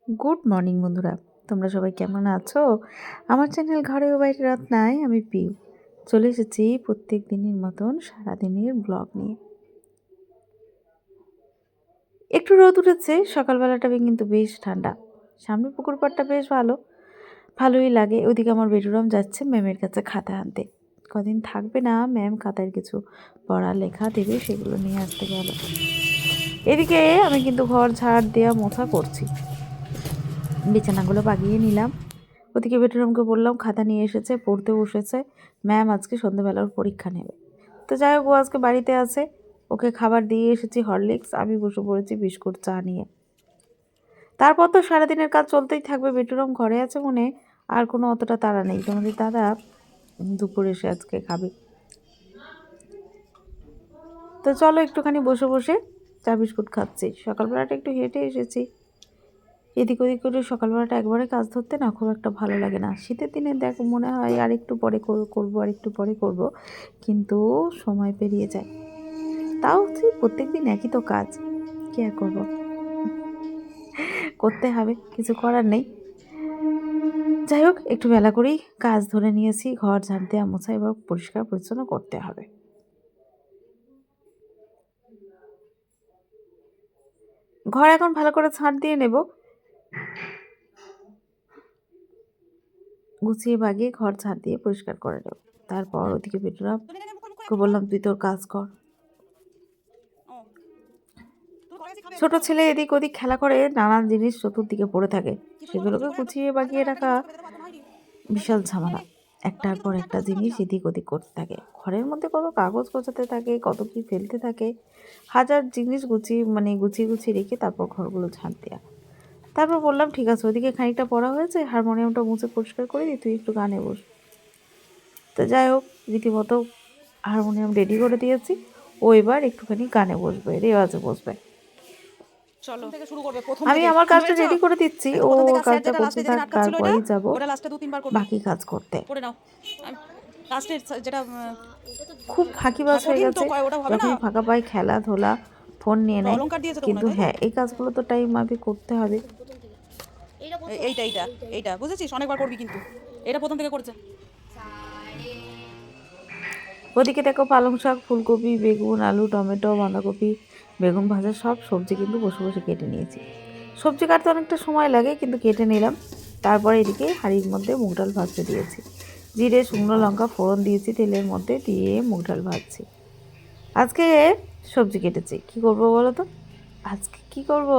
Good morning বন্ধুরা, তোমরা সবাই কেমন আছো? আমার চ্যানেল ঘরে ও বাইরে রত্নায় আমি পিউ চলে এসেছি প্রত্যেক দিনের মতন সারাদিনের ব্লগ নিয়ে। একটু রোদ উঠেছে, সকালবেলাটা কিন্তু বেশ ঠান্ডা। সামনে পুকুর পাড়টা বেশ ভালোই লাগে। ওদিকে আমার বেডুরাম যাচ্ছে ম্যামের কাছে খাতা আনতে। কদিন থাকবে না ম্যাম, খাতার কিছু পড়া লেখা দেবে, সেগুলো নিয়ে আসতে গেল। এদিকে আমি কিন্তু ঘর ঝাড় দেওয়া মোছা করছি, বিছানাগুলো বাগিয়ে নিলাম। ওদিকে বেটুরামকে বললাম খাতা নিয়ে এসেছে, পড়তে বসেছে। ম্যাম আজকে সন্ধ্যেবেলার পরীক্ষা নেবে, তো যাই হোক ও আজকে বাড়িতে আছে। ওকে খাবার দিয়ে এসেছি হরলিক্স, আমি বসে পড়েছি বিস্কুট চা নিয়ে। তারপর তো সারাদিনের কাজ চলতেই থাকবে। বেটুরাম ঘরে আছে মনে, আর কোনো অতটা তাড়া নেই। তোমাদের দাদা দুপুরে এসে আজকে খাবে। তো চলো একটুখানি বসে বসে চা বিস্কুট খাচ্ছি। সকালবেলাটা একটু হেঁটে এসেছি, এদিক ওদিক করে। সকালবেলাটা একবারে কাজ ধরতে না খুব একটা ভালো লাগে না। শীতের দিনে দেখো মনে হয় আর একটু পরে করবো, আর একটু পরে করব, কিন্তু সময় পেরিয়ে যায়। তাও তুই প্রত্যেক দিন একই তো কাজ, কি আর করবো, করতে হবে, কিছু করার নেই। যাই হোক একটু বেলা করেই কাজ ধরে নিয়েছি। ঘর ঝাড় দেওয়া মোছা এবার পরিষ্কার পরিচ্ছন্ন করতে হবে। ঘর এখন ভালো করে ঝাড় দিয়ে নেব, গুছিয়ে বাগিয়ে ঘর ঝাড় দিয়ে পরিষ্কার করে নেব। তারপর ওদিকে বেটুরাম বললাম তুই তোর কাজ কর। ছোট ছেলে এদিক ওদিক খেলা করে, নানান জিনিস চতুর্দিকে পড়ে থাকে, সেগুলোকে গুছিয়ে বাগিয়ে রাখা বিশাল ঝামেলা। একটার পর একটা জিনিস এদিক ওদিক করতে থাকে, ঘরের মধ্যে কত কাগজ গোছাতে থাকে, কত কি ফেলতে থাকে, হাজার জিনিস গুছিয়ে গুছিয়ে রেখে তারপর ঘরগুলো ঝাড় দেওয়া। তারপর বললাম ঠিক আছে, ওদিকে খানিকটা পড়া হয়েছে, হারমোনিয়ামটা মুছে পরিষ্কার করে দিই, তুই একটু গানে বস। তো যাই হোক রীতিমতো হারমোনিয়াম রেডি করে দিয়েছি। ও এবার একটুখানি গানে বসবে, রেওয়াজে বসবে। চলো থেকে শুরু করবে প্রথম আমি থেকে। আমার কাজটা রেডি করে দিচ্ছি, ও প্রথম থেকে স্যার কাজটা যেটা করতে লাস্টে থাক, যেদিন আটকাচ্ছিল তারপরেই যাব ওটা লাস্টে 2-3 বার করবে। বাকি কাজ করতে। করে নাও। লাস্টে যেটা খুব ফাঁকিবাজ হয়ে কঠিন তো গেছে, ওটা হবে না। যখনই ফাঁকা পাই খেলাধুলা, ফোন নিয়ে নেয়। অলংকার দিয়েছে তো মনে কিন্তু হয়, তাই তো? হ্যাঁ, এই কাজগুলো তো টাইম মাফিক করতে হবে। এইটা এইটা এইটা বুঝেছিস, অনেকবার করবি কিন্তু। এটা প্রথম থেকে করেছে। ওদিকে দেখো পালং শাক, ফুলকপি, বেগুন, আলু, টমেটো, বাঁধাকপি, বেগুন ভাজা সব সবজি কিন্তু বসে বসে কেটে নিয়েছি। সবজি কাটতে অনেকটা সময় লাগে, কিন্তু কেটে নিলাম। তারপরে এদিকে হাঁড়ির মধ্যে মুগ ডাল ভাজতে দিয়েছি, জিরে শুকনো লঙ্কা ফোড়ন দিয়েছি, তেলের মধ্যে দিয়ে মুগ ডাল ভাজছি। আজকে সবজি কেটেছি, কি করব বলো তো? আজকে কি করব,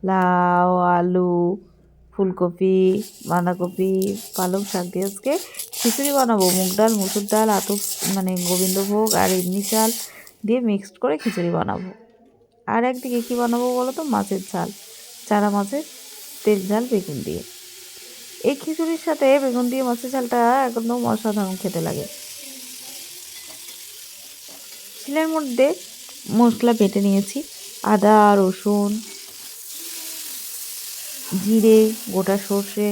লাউ, আলু, ফুলকপি, বাঁধাকপি, পালং শাক দিয়ে আজকে খিচুড়ি বানাবো। মুগ ডাল, মুসুর ডাল, গোবিন্দভোগ আর এমনি চাল দিয়ে মিক্সড করে খিচুড়ি বানাবো। আর একদিকে কী বানাবো বলো তো? মাছের ঝাল, চারা মাছের তেল ঝাল বেগুন দিয়ে। এই খিচুড়ির সাথে বেগুন দিয়ে মাছের ঝালটা একদম অসাধারণ খেতে লাগে। শিলের মধ্যে মশলা বেটে নিয়েছি, আদা, রসুন, জিরে, গোটা সর্ষে,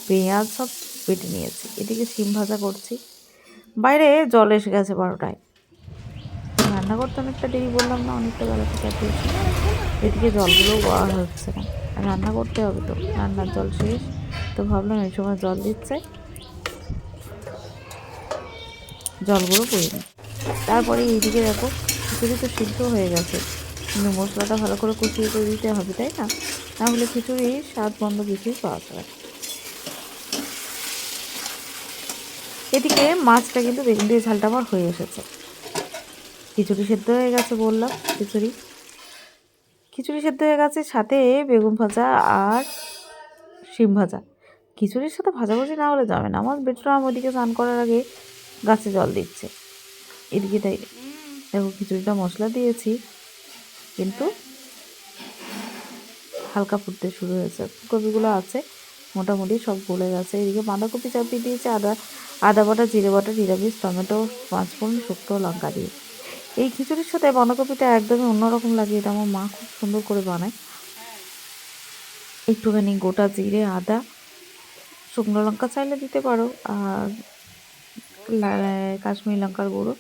পেঁয়াজ সব বেটে নিয়েছি। এদিকে শিম ভাজা করছি। বাইরে জল এসে গেছে 12টায়। রান্না করতে অনেকটা দেরি, বললাম না অনেকটা বেলা থেকে দিয়েছি। এদিকে জলগুলোও দেওয়া হচ্ছে না, রান্না করতে হবে তো, রান্নার জল শেষ। তো ভাবলাম এই সময় জল দিচ্ছে, জলগুলো করে নিই। তারপরে এইদিকে দেখো খিচুড়ি তো সিদ্ধ হয়ে গেছে, কিন্তু মশলাটা ভালো করে কষিয়ে করে দিতে হবে, তাই না? না হলে খিচুড়ির স্বাদ বন্ধ কিছুই পাওয়া যায়। এদিকে মাছটা কিন্তু বেগুন দিয়ে ঝালটা আমার হয়ে এসেছে। খিচুড়ি সেদ্ধ হয়ে গেছে, বললাম খিচুড়ি সেদ্ধ হয়ে গেছে, সাথে বেগুন ভাজা আর শিম ভাজা। খিচুড়ির সাথে ভাজাভুজি না হলে যাবে না। আমার বেটরা ওদিকে স্নান করার আগে গাছে জল দিচ্ছে। এদিকে তাই দেখো খিচুড়িটা মশলা দিয়েছি, কিন্তু হালকা ফুটতে শুরু হয়েছে। ফুলকপিগুলো আছে মোটামুটি সব গলে গেছে। এদিকে বাঁধাকপি চাপিয়ে দিয়েছে, আদা বাটা, জিরে বাটা, নিরামিষ, টমেটো, পাঁচফোড়ন, শুকনো লঙ্কা দিয়ে। এই খিচুড়ির সাথে বাঁধাকপিটা একদমই অন্যরকম লাগে, এটা আমার মা খুব সুন্দর করে বানায়। একটুখানি গোটা জিরে, আদা, শুকনো লঙ্কা চাইলে দিতে পারো, আর কাশ্মীরি লঙ্কার গুঁড়ো,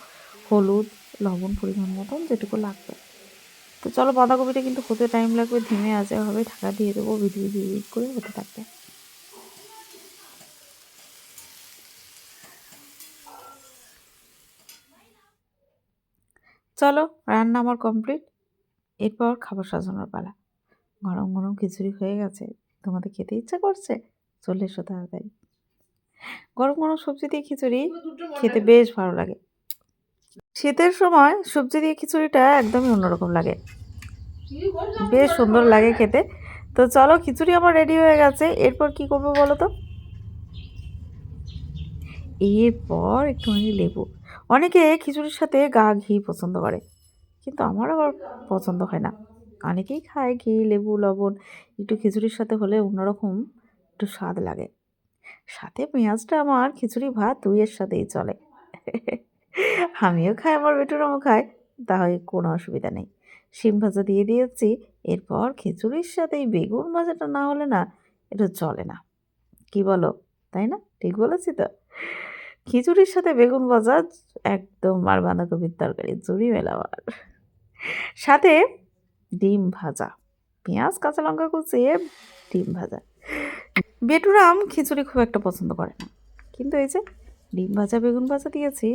হলুদ, লবণ পরিমাণ মতন যেটুকু লাগবে। তো চলো, বাঁধাকপিটা কিন্তু হতে টাইম লাগবে, ধিমে আঁচে হবে, ঢাকা দিয়ে দেবো, ভিট করে হতে থাকবে। চলো, রান্না আমার কমপ্লিট। এরপর খাবার সাজানোর পালা। গরম গরম খিচুড়ি হয়ে গেছে। তোমাদের খেতে ইচ্ছা করছে? চলে এসো তাড়াতাড়ি। গরম গরম সবজি দিয়ে খিচুড়ি খেতে বেশ ভালো লাগে। শীতের সময় সবজি দিয়ে খিচুড়িটা একদমই অন্যরকম লাগে, বেশ সুন্দর লাগে খেতে। তো চলো, খিচুড়ি আমার রেডি হয়ে গেছে। এরপর কি করবো বলো তো? এরপর একটুখানি লেবু। অনেকে খিচুড়ির সাথে ঘি পছন্দ করে, কিন্তু আমার আবার পছন্দ হয় না। অনেকেই খায় ঘি, লেবু, লবণ একটু খিচুড়ির সাথে হলে অন্যরকম একটু স্বাদ লাগে। সাথে পেঁয়াজটা আমার খিচুড়ি ভাত দুইয়ের সাথেই চলে। আমিও খাই, আমার বেটুরামও খায়, তাহলে কোনো অসুবিধা নেই। শিম ভাজা দিয়ে দিয়েছি। এরপর খিচুড়ির সাথে এই বেগুন ভাজাটা না হলে না, এটা চলে না। কি বলো, তাই না? ঠিক বলেছি তো? খিচুড়ির সাথে বেগুন ভাজা একদম, আর বাঁধাকপির তরকারি জুড়ি মেলাবার। সাথে ডিম ভাজা, পেঁয়াজ কাঁচা লঙ্কা কুচিয়ে ডিম ভাজা। বেটুরাম খিচুড়ি খুব একটা পছন্দ করে না, কিন্তু এই যে ডিম ভাজা বেগুন ভাজা দিয়েছি।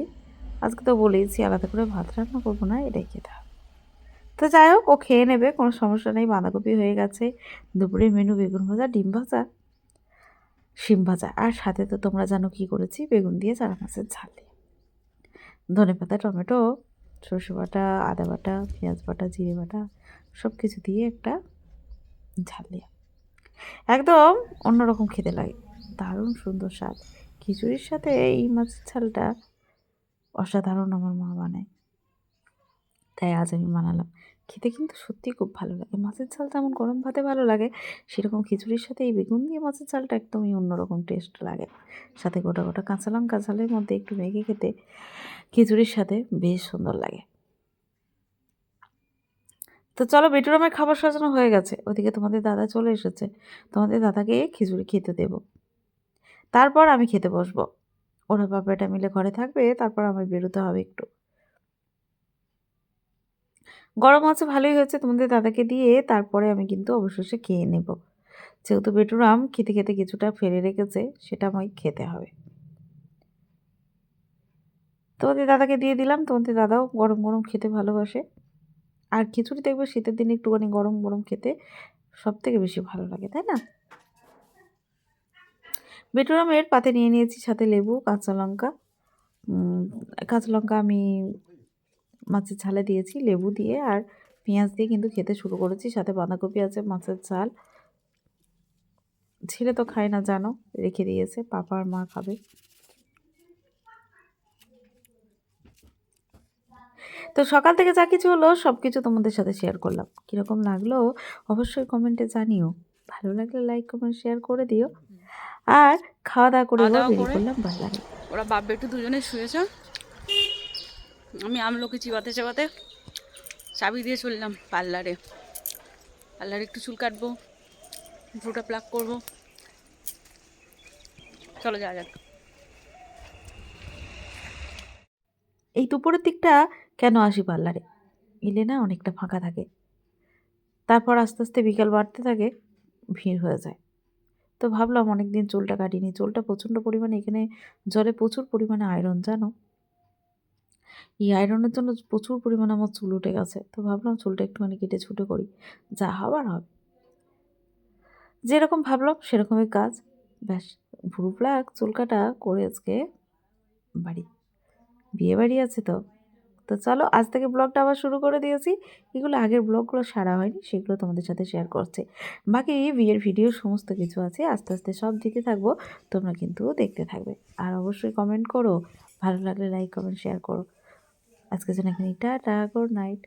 আজকে তো বলেইছি আলাদা করে ভাত রান্না করবো না, এটাই খেতে হবে। তো যাই হোক, ও খেয়ে নেবে, কোনো সমস্যা নেই। বাঁধাকপি হয়ে গেছে, দুপুরের মেনু বেগুন ভাজা, ডিম ভাজা, শিম ভাজা, আর সাথে তো তোমরা জানো কি করেছি, বেগুন দিয়ে চারা মাছের ঝাল দিয়ে ধনেপাতা, টমেটো, সরষে বাটা, আদা বাটা, পেঁয়াজ বাটা, জিরে বাটা, সব কিছু দিয়ে একটা ঝাল দিয়ে একদম অন্যরকম খেতে লাগে, দারুণ সুন্দর স্বাদ। খিচুড়ির সাথে এই মাছের ঝালটা অসাধারণ আমার মা বানায়, তাই আজ আমি বানালাম। খেতে কিন্তু সত্যিই খুব ভালো লাগে। মাছের ঝাল যেমন গরম ভাতে ভালো লাগে, সেরকম খিচুড়ির সাথে এই বেগুন দিয়ে মাছের ঝালটা একদমই অন্যরকম টেস্ট লাগে। সাথে গোটা গোটা কাঁচা লঙ্কা ঝালের মধ্যে একটু মেখে খেতে খিচুড়ির সাথে বেশ সুন্দর লাগে। তো চলো, বেটুরামের খাবার সাজানো হয়ে গেছে, ওদিকে তোমাদের দাদা চলে এসেছে। তোমাদের দাদাকে খিচুড়ি খেতে দেব, তারপর আমি খেতে বসবো। ওরা বাবাটা মিলে ঘরে থাকবে, তারপর আমার বেরোতে হবে একটু। গরম আছে, ভালোই হয়েছে। তোমাদের দাদাকে দিয়ে তারপরে আমি কিন্তু অবশেষে খেয়ে নেব, যেহেতু বেটুরাম খেতে খেতে কিছুটা ফেলে রেখেছে, সেটা আমায় খেতে হবে। তোমাদের দাদাকে দিয়ে দিলাম। তোমাদের দাদাও গরম গরম খেতে ভালোবাসে, আর খিচুড়ি দেখবে শীতের দিনে একটুখানি গরম গরম খেতে সব থেকে বেশি ভালো লাগে, তাই না? বেটুরামের পাতে নিয়ে নিয়েছি সাথে লেবু, কাঁচা লঙ্কা। কাঁচা লঙ্কা আমি মাছের ঝালে দিয়েছি, লেবু দিয়ে আর পেঁয়াজ দিয়ে কিন্তু খেতে শুরু করেছি। সাথে বাঁধাকপি আছে, মাছের ঝাল। ছেলে তো খায় না জানো, রেখে দিয়েছে, পাপা আর মা খাবে। তো সকাল থেকে যা কিছু হলো সব কিছু তোমাদের সাথে শেয়ার করলাম। কীরকম লাগলো অবশ্যই কমেন্টে জানিও। ভালো লাগলে লাইক কমেন্ট শেয়ার করে দিও। আর খাওয়া দাওয়া করে বেরিয়ে পড়লাম বাজারে। ওরা বাপ বেটু দুজনে শুয়েছে, আমি আমলকি চিবাতে চাবাতে চাবি দিয়ে চললাম পার্লারে। পার্লারে একটু চুল কাটবো, ভ্রুটা প্লাক করবো। চলো যাওয়া যাক। এই দুপুরের দিকটা কেন আসি পার্লারে, এলে না অনেকটা ফাঁকা থাকে, তারপর আস্তে আস্তে বিকাল বাড়তে থাকে, ভিড় হয়ে যায়। তো ভাবলাম অনেক দিন চুলটা কাটিনি, চুলটা প্রচণ্ড পরিমাণে, এখানে জলে প্রচুর পরিমাণে আয়রন জানো, এই আয়রনের জন্য প্রচুর পরিমাণে আমার চুল উঠে গেছে। তো ভাবলাম চুলটা একটুখানি কেটে ছুটে করি, যা হবার হবে। যেরকম ভাবলাম সেরকমই কাজ, ব্যাস ভ্রু প্লাক চুল কাটা করে আজকে বাড়ি। বিয়ে বাড়ি আছে তো। তো চলো, আজ থেকে ব্লগটা আবার শুরু করে দিয়েছি। এগুলো আগের ব্লগগুলো সারা হয়নি, সেগুলো তোমাদের সাথে শেয়ার করছে। বাকি বিয়ের ভিডিও সমস্ত কিছু আছে, আস্তে আস্তে সব দিতে থাকবো, তোমরা কিন্তু দেখতে থাকবে। আর অবশ্যই কমেন্ট করো, ভালো লাগলে লাইক কমেন্ট শেয়ার করো। আজকে জন্য এখানে টাটা, গুড নাইট।